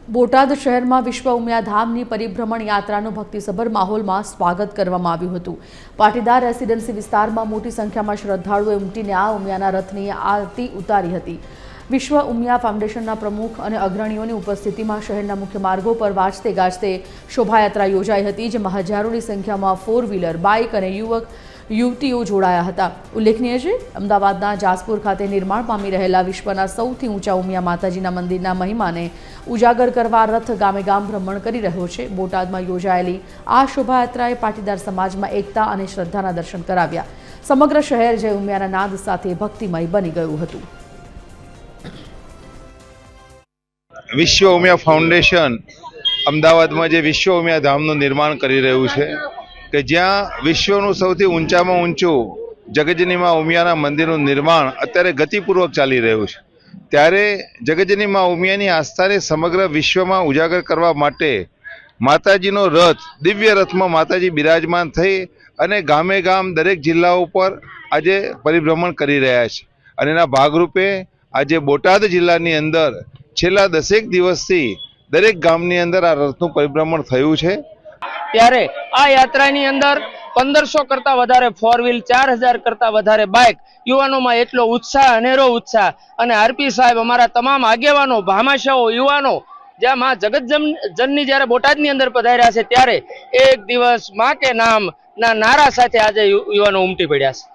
બોટાદ શહેરમાં વિશ્વ ઉમિયાધામની પરિભ્રમણ યાત્રાનું ભક્તિસભર માહોલમાં સ્વાગત કરવામાં આવ્યું હતું। પાટીદાર રેસિડેન્સી વિસ્તારમાં મોટી સંખ્યામાં શ્રદ્ધાળુઓએ ઉમટીને આ ઉમિયાના રથની આરતી ઉતારી હતી। વિશ્વ ઉમિયા ફાઉન્ડેશનના પ્રમુખ અને અગ્રણીઓની ઉપસ્થિતિમાં શહેરના મુખ્ય માર્ગો પર વાજતે ગાજતે શોભાયાત્રા યોજાઈ હતી, જેમાં હજારોની સંખ્યામાં 4 વ્હીલર, બાઇક અને યુવતીઓ જોડાયા હતા। ઉલ્લેખનીય છે, અમદાવાદના જાસપુર ખાતે નિર્માણ પામી રહેલા વિશ્વના સૌથી ઊંચા ઉમિયા માતાજીના મંદિરના મહિમાને ઉજાગર કરવા રથ ગામે ગામ ભ્રમણ કરી રહ્યો છે। બોટાદમાં યોજાયેલી આ શોભાયાત્રાએ પાટીદાર સમાજમાં એકતા અને શ્રદ્ધાના દર્શન કરાવ્યા। સમગ્ર શહેર જય ઉમિયાના નાદ સાથે ભક્તિમય બની ગયું હતું। વિશ્વ ઉમિયા ફાઉન્ડેશન અમદાવાદમાં જે વિશ્વ ઉમિયા ધામનું નિર્માણ કરી રહ્યું છે કે જ્યાં વિશ્વનું સૌથી ઊંચામાં ઊંચું જગતજનીમાં ઉમિયાના મંદિરનું નિર્માણ અત્યારે ગતિપૂર્વક ચાલી રહ્યું છે, ત્યારે જગતજનીમાં ઉમિયાની આસ્થાને સમગ્ર વિશ્વમાં ઉજાગર કરવા માટે માતાજીનો રથ, દિવ્ય રથમાં માતાજી બિરાજમાન થઈ અને ગામે ગામ દરેક જિલ્લાઓ પર આજે પરિભ્રમણ કરી રહ્યા છે। અને એના ભાગરૂપે આજે બોટાદ જિલ્લાની અંદર છેલ્લા 10 દિવસથી દરેક ગામની અંદર આ રથનું પરિભ્રમણ થયું છે। ત્યારે આ યાત્રાની અંદર 1500 કરતા વધારે 4 વ્હીલ, 4000 કરતા વધારે બાઇક, યુવાનોમાં એટલો ઉત્સાહ, અનેરો ઉત્સાહ। અને આરપી સાહેબ, અમારા તમામ આગેવાનો, ભામાશાઓ, યુવાનો જ્યાં માં જગતજનની જ્યારે બોટાદની અંદર પધાર્યા છે, ત્યારે એક દિવસ માં કે નામ ના નારા સાથે આજે યુવાનો ઉમટી પડ્યા છે।